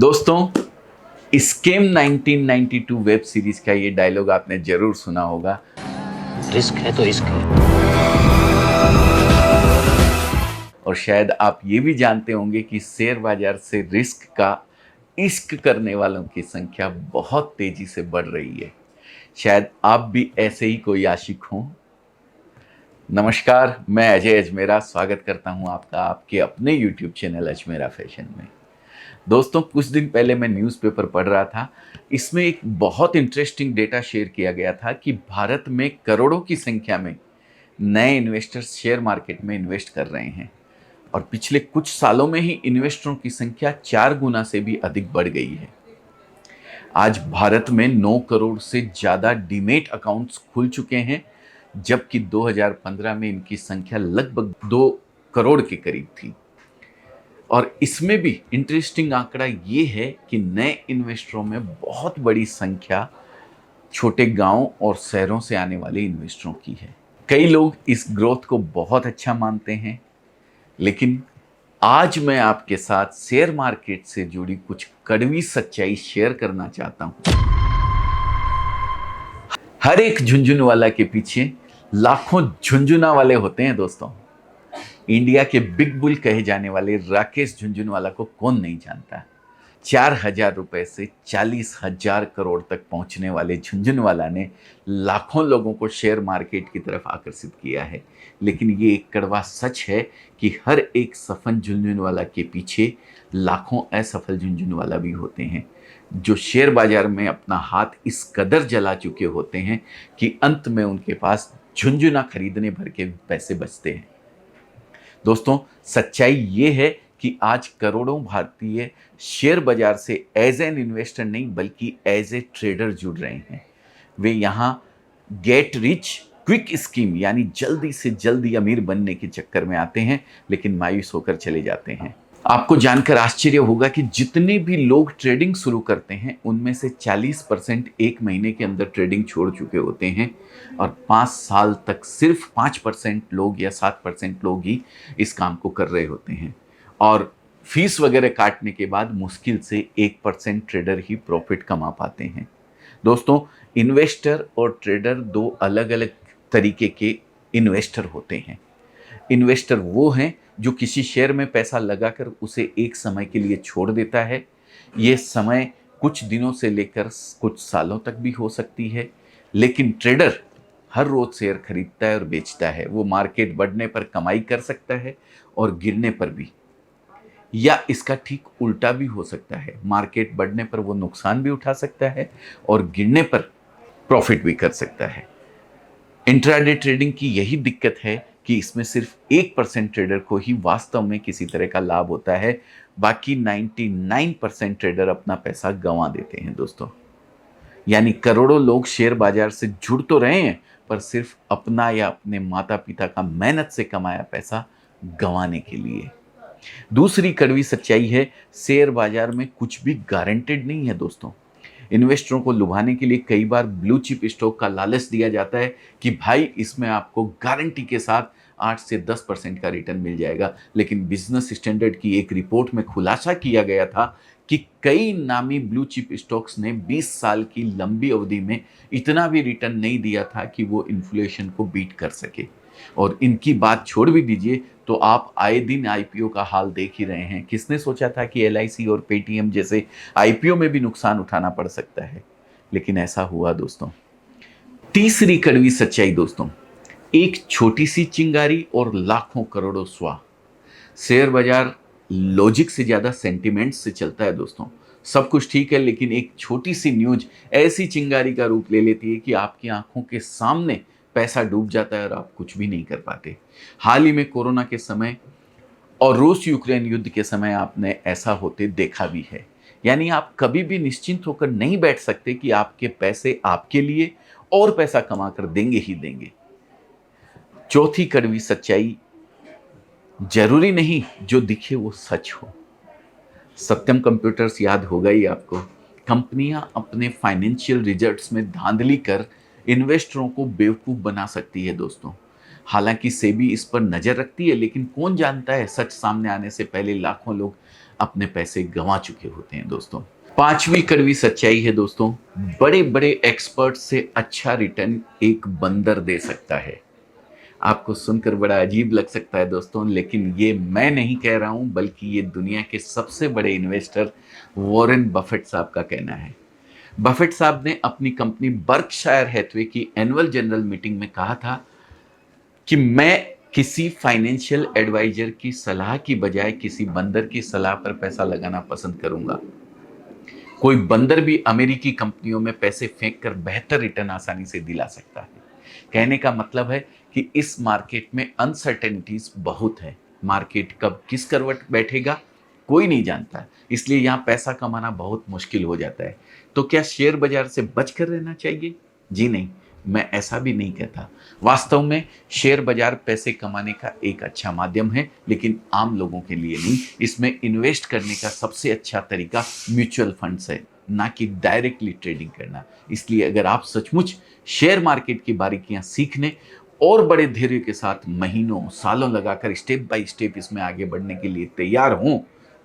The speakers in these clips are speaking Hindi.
दोस्तों, स्केम 1992 वेब सीरीज का ये डायलॉग आपने जरूर सुना होगा। रिस्क है तो इश्क है। और शायद आप ये भी जानते होंगे कि शेयर बाजार से रिस्क का इश्क करने वालों की संख्या बहुत तेजी से बढ़ रही है। शायद आप भी ऐसे ही कोई आशिक हों। नमस्कार, मैं अजय अजमेरा स्वागत करता हूं आपका आपके अपने YouTube चैनल अजमेरा फैशन में। दोस्तों, कुछ दिन पहले मैं न्यूज़पेपर पढ़ रहा था। इसमें एक बहुत इंटरेस्टिंग डेटा शेयर किया गया था कि भारत में करोड़ों की संख्या में नए इन्वेस्टर्स शेयर मार्केट में इन्वेस्ट कर रहे हैं और पिछले कुछ सालों में ही इन्वेस्टरों की संख्या 4 गुना से भी अधिक बढ़ गई है। आज भारत में 9 करोड़ से ज़्यादा डीमेट अकाउंट्स खुल चुके हैं, जबकि 2015 में इनकी संख्या लगभग 2 करोड़ के करीब थी। और इसमें भी इंटरेस्टिंग आंकड़ा ये है कि नए इन्वेस्टरों में बहुत बड़ी संख्या छोटे गांव और शहरों से आने वाले इन्वेस्टरों की है। कई लोग इस ग्रोथ को बहुत अच्छा मानते हैं, लेकिन आज मैं आपके साथ शेयर मार्केट से जुड़ी कुछ कड़वी सच्चाई शेयर करना चाहता हूं। हर एक झुंझुनवाला के पीछे लाखों झुंझुना वाले होते हैं दोस्तों। इंडिया के बिग बुल कहे जाने वाले राकेश झुनझुनवाला को कौन नहीं जानता। 4,000 रुपए से 40,000 करोड़ तक पहुंचने वाले झुनझुनवाला ने लाखों लोगों को शेयर मार्केट की तरफ आकर्षित किया है। लेकिन ये एक कड़वा सच है कि हर एक सफल झुनझुनवाला के पीछे लाखों असफल झुनझुनवाला भी होते हैं, जो शेयर बाजार में अपना हाथ इस कदर जला चुके होते हैं कि अंत में उनके पास झुनझुना खरीदने भर के पैसे बचते हैं। दोस्तों, सच्चाई ये है कि आज करोड़ों भारतीय शेयर बाजार से एज एन इन्वेस्टर नहीं बल्कि एज ए ट्रेडर जुड़ रहे हैं। वे यहाँ गेट रिच क्विक स्कीम यानी जल्दी से जल्दी अमीर बनने के चक्कर में आते हैं, लेकिन मायूस होकर चले जाते हैं। आपको जानकर आश्चर्य होगा कि जितने भी लोग ट्रेडिंग शुरू करते हैं उनमें से 40% एक महीने के अंदर ट्रेडिंग छोड़ चुके होते हैं और 5 साल तक सिर्फ 5% लोग या 7% लोग ही इस काम को कर रहे होते हैं। और फीस वगैरह काटने के बाद मुश्किल से 1% ट्रेडर ही प्रॉफिट कमा पाते हैं। दोस्तों, इन्वेस्टर और ट्रेडर दो अलग अलग तरीके के इन्वेस्टर होते हैं। इन्वेस्टर वो हैं जो किसी शेयर में पैसा लगाकर उसे एक समय के लिए छोड़ देता है। ये समय कुछ दिनों से लेकर कुछ सालों तक भी हो सकती है। लेकिन ट्रेडर हर रोज शेयर खरीदता है और बेचता है। वो मार्केट बढ़ने पर कमाई कर सकता है और गिरने पर भी, या इसका ठीक उल्टा भी हो सकता है। मार्केट बढ़ने पर वो नुकसान भी उठा सकता है और गिरने पर प्रॉफिट भी कर सकता है। इंट्राडे ट्रेडिंग की यही दिक्कत है कि इसमें सिर्फ 1% ट्रेडर को ही वास्तव में किसी तरह का लाभ होता है। बाकी 99% ट्रेडर अपना पैसा गंवा देते हैं दोस्तों। यानी करोड़ों लोग शेयर बाजार से जुड़ तो रहे हैं, पर सिर्फ अपना या अपने माता पिता का मेहनत से कमाया पैसा गंवाने के लिए। दूसरी कड़वी सच्चाई है, शेयर बाजार में कुछ भी गारंटेड नहीं है दोस्तों। इन्वेस्टरों को लुभाने के लिए कई बार ब्लू चिप स्टॉक का लालच दिया जाता है कि भाई इसमें आपको गारंटी के साथ 8 से 10% का रिटर्न मिल जाएगा। लेकिन बिजनेस स्टैंडर्ड की एक रिपोर्ट में खुलासा किया गया था कि कई नामी ब्लू चिप स्टॉक्स ने 20 साल की लंबी अवधि में इतना भी रिटर्न नहीं दिया था कि वो इन्फ्लेशन को बीट कर सके। और इनकी बात छोड़ भी दीजिए तो आप आए दिन आईपीओ का हाल देख ही रहे हैं। किसने सोचा था कि एलआईसी और पेटीएम जैसे आईपीओ में भी नुकसान उठाना पड़ सकता है, लेकिन ऐसा हुआ दोस्तों। तीसरी कड़वी सच्चाई दोस्तों, एक छोटी सी चिंगारी और लाखों करोड़ों स्वाह। शेयर बाजार लॉजिक से ज्यादा सेंटिमेंट से चलता है दोस्तों। सब कुछ ठीक है, लेकिन एक छोटी सी न्यूज ऐसी चिंगारी का रूप ले लेती है कि आपकी आंखों के सामने पैसा डूब जाता है और आप कुछ भी नहीं कर पाते। हाल ही में कोरोना के समय और रूस यूक्रेन युद्ध के समय आपने ऐसा होते देखा भी है। यानी आप कभी भी निश्चिंत होकर नहीं बैठ सकते कि आपके पैसे आपके लिए और पैसा कमा कर देंगे ही देंगे। चौथी कड़वी सच्चाई, जरूरी नहीं जो दिखे वो सच हो। सत्यम कंप्यूटर्स याद होगा ही आपको। कंपनियां अपने फाइनेंशियल रिजल्ट्स में धांधली कर इन्वेस्टरों को बेवकूफ बना सकती है दोस्तों। हालांकि सेबी इस पर नजर रखती है, लेकिन कौन जानता है सच सामने आने से पहले लाखों लोग अपने पैसे गंवा चुके होते हैं दोस्तों। पांचवी कड़वी सच्चाई है दोस्तों, बड़े बड़े एक्सपर्ट से अच्छा रिटर्न एक बंदर दे सकता है। आपको सुनकर बड़ा अजीब लग सकता है दोस्तों, लेकिन ये मैं नहीं कह रहा हूं, बल्कि ये दुनिया के सबसे बड़े इन्वेस्टर वॉरेन बफेट साहब का कहना है। बफेट साहब ने अपनी कंपनी बर्कशायर हैथवे की एनुअल जनरल मीटिंग में कहा था कि मैं किसी फाइनेंशियल एडवाइजर की सलाह की बजाय किसी बंदर की सलाह पर पैसा लगाना पसंद करूंगा। कोई बंदर भी अमेरिकी कंपनियों में पैसे फेंक कर बेहतर रिटर्न आसानी से दिला सकता है। कहने का मतलब है कि इस मार्केट में अनसर्टेनिटीज बहुत है। मार्केट कब किस करवट बैठेगा कोई नहीं जानता, इसलिए यहाँ पैसा कमाना बहुत मुश्किल हो जाता है। तो क्या शेयर बाजार से बच कर रहना चाहिए? जी नहीं, मैं ऐसा भी नहीं कहता। वास्तव में शेयर बाजार पैसे कमाने का एक अच्छा माध्यम है, लेकिन आम लोगों के लिए नहीं। इसमें इन्वेस्ट करने का सबसे अच्छा तरीका म्यूचुअल फंड्स है, ना कि डायरेक्टली ट्रेडिंग करना। इसलिए अगर आप सचमुच शेयर मार्केट की बारीकियां सीखने और बड़े धैर्य के साथ महीनों सालों लगाकर स्टेप बाय स्टेप इसमें आगे बढ़ने के लिए तैयार हों,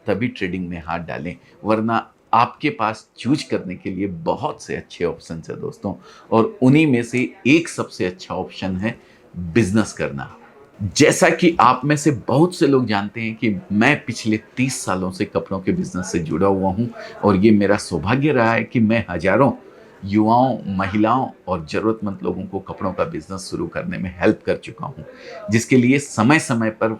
तभी ट्रेडिंग में हाथ डालें, वरना आपके पास चूज करने के लिए बहुत से अच्छे ऑप्शन है दोस्तों। और उन्हीं में से एक सबसे अच्छा ऑप्शन है बिजनेस करना। जैसा कि आप में से बहुत से लोग जानते हैं कि मैं पिछले 30 सालों से कपड़ों के बिजनेस से जुड़ा हुआ हूं, और ये मेरा सौभाग्य रहा है कि मैं हजारों युवाओं, महिलाओं और ज़रूरतमंद लोगों को कपड़ों का बिजनेस शुरू करने में हेल्प कर चुका हूं, जिसके लिए समय समय पर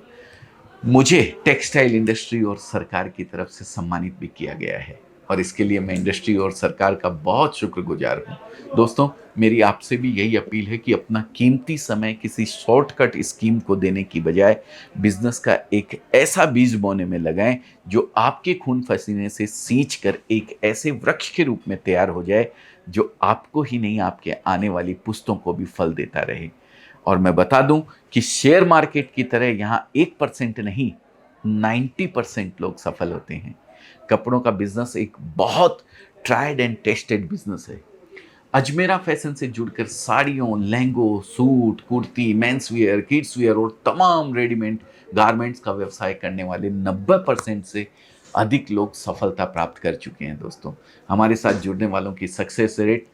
मुझे टेक्सटाइल इंडस्ट्री और सरकार की तरफ से सम्मानित भी किया गया है, और इसके लिए मैं इंडस्ट्री और सरकार का बहुत शुक्रगुजार हूँ। दोस्तों, मेरी आपसे भी यही अपील है कि अपना कीमती समय किसी शॉर्टकट स्कीम को देने की बजाय बिजनेस का एक ऐसा बीज बोने में लगाएं जो आपके खून पसीने से सींच कर एक ऐसे वृक्ष के रूप में तैयार हो जाए जो आपको ही नहीं, आपके आने वाली पुश्तों को भी फल देता रहे। और मैं बता दूं कि शेयर मार्केट की तरह यहाँ 1% नहीं, 90% लोग सफल होते हैं। कपड़ों का बिजनेस एक बहुत ट्राइड एंड टेस्टेड बिजनेस है। अजमेरा फैशन से जुड़कर साड़ियों, लहंगों, suit, kurti, men's wear, kids wear और तमाम रेडीमेड गारमेंट्स का व्यवसाय करने वाले 90% से अधिक लोग सफलता प्राप्त कर चुके हैं दोस्तों। हमारे साथ जुड़ने वालों की सक्सेस रेट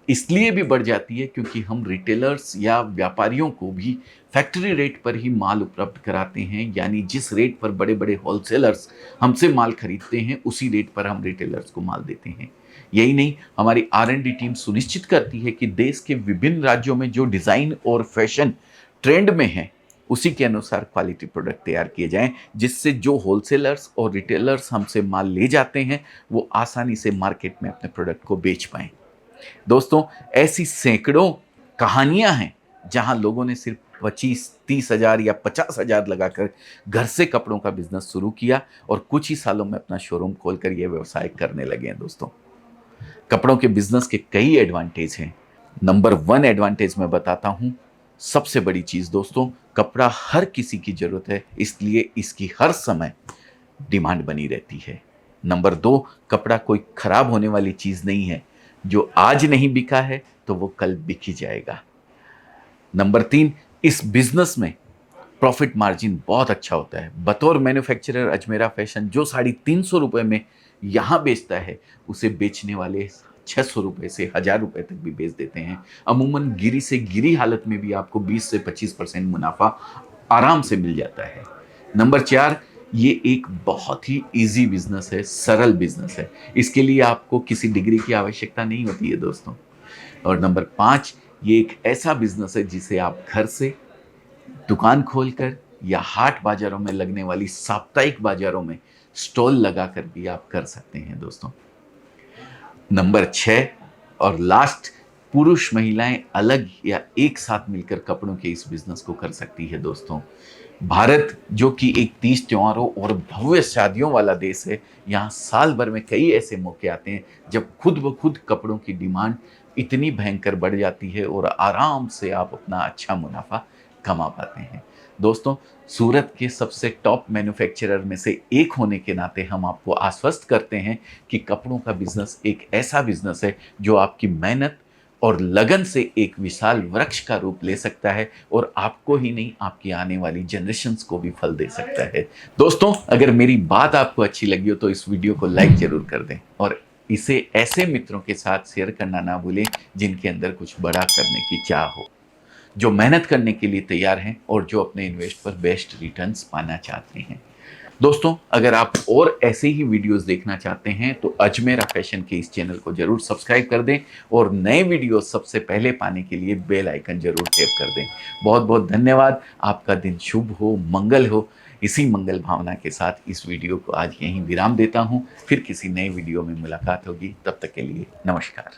इसलिए भी बढ़ जाती है क्योंकि हम रिटेलर्स या व्यापारियों को भी फैक्ट्री रेट पर ही माल उपलब्ध कराते हैं, यानी जिस रेट पर बड़े बड़े होलसेलर्स हमसे माल खरीदते हैं उसी रेट पर हम रिटेलर्स को माल देते हैं। यही नहीं, हमारी R&D टीम सुनिश्चित करती है कि देश के विभिन्न राज्यों में जो डिज़ाइन और फैशन ट्रेंड में है उसी के अनुसार क्वालिटी प्रोडक्ट तैयार किए जाएं, जिससे जो होलसेलर्स और रिटेलर्स हमसे माल ले जाते हैं वो आसानी से मार्केट में अपने प्रोडक्ट को बेच पाएं। दोस्तों, ऐसी सैकड़ों कहानियां हैं जहां लोगों ने सिर्फ 25-30 हजार या 50 हजार लगाकर घर से कपड़ों का बिजनेस शुरू किया और कुछ ही सालों में अपना शोरूम खोलकर यह व्यवसाय करने लगे हैं। दोस्तों, कपड़ों के बिजनेस के कई एडवांटेज हैं। नंबर 1 एडवांटेज मैं बताता हूं, सबसे बड़ी चीज दोस्तों, कपड़ा हर किसी की जरूरत है, इसलिए इसकी हर समय डिमांड बनी रहती है। नंबर 2, कपड़ा कोई खराब होने वाली चीज नहीं है, जो आज नहीं बिका है तो वो कल बिक ही जाएगा। नंबर 3, इस बिजनेस में प्रॉफिट मार्जिन बहुत अच्छा होता है। बतौर मैन्युफैक्चरर अजमेरा फैशन जो साड़ी 300 रुपये में यहाँ बेचता है, उसे बेचने वाले 600 रुपये से 1000 रुपये तक भी बेच देते हैं। अमूमन गिरी से गिरी हालत में भी आपको 20 से 25% मुनाफा आराम से मिल जाता है। नंबर 4, ये एक बहुत ही इजी बिजनेस है, सरल बिजनेस है। इसके लिए आपको किसी डिग्री की आवश्यकता नहीं होती है दोस्तों। और नंबर 5, ये एक ऐसा बिजनेस है जिसे आप घर से दुकान खोलकर या हाट बाजारों में लगने वाली साप्ताहिक बाजारों में स्टॉल लगाकर भी आप कर सकते हैं दोस्तों। नंबर 6 और लास्ट, पुरुष महिलाएं अलग या एक साथ मिलकर कपड़ों के इस बिजनेस को कर सकती है दोस्तों। भारत जो कि एक तीज त्योहारों और भव्य शादियों वाला देश है, यहाँ साल भर में कई ऐसे मौके आते हैं जब खुद ब खुद कपड़ों की डिमांड इतनी भयंकर बढ़ जाती है और आराम से आप अपना अच्छा मुनाफा कमा पाते हैं। दोस्तों, सूरत के सबसे टॉप मैन्युफैक्चरर में से एक होने के नाते हम आपको आश्वस्त करते हैं कि कपड़ों का बिजनेस एक ऐसा बिजनेस है जो आपकी मेहनत और लगन से एक विशाल वृक्ष का रूप ले सकता है और आपको ही नहीं आपकी आने वाली जनरेशन्स को भी फल दे सकता है। दोस्तों, अगर मेरी बात आपको अच्छी लगी हो तो इस वीडियो को लाइक जरूर कर दें और इसे ऐसे मित्रों के साथ शेयर करना ना भूलें जिनके अंदर कुछ बड़ा करने की चाह हो, जो मेहनत करने के लिए तैयार हैं और जो अपने इन्वेस्ट पर बेस्ट रिटर्न्स पाना चाहते हैं। दोस्तों, अगर आप और ऐसे ही वीडियोस देखना चाहते हैं तो अजमेरा फैशन के इस चैनल को जरूर सब्सक्राइब कर दें और नए वीडियोस सबसे पहले पाने के लिए बेल आइकन जरूर टैप कर दें। बहुत बहुत धन्यवाद। आपका दिन शुभ हो, मंगल हो। इसी मंगल भावना के साथ इस वीडियो को आज यहीं विराम देता हूं। फिर किसी नए वीडियो में मुलाकात होगी। तब तक के लिए नमस्कार।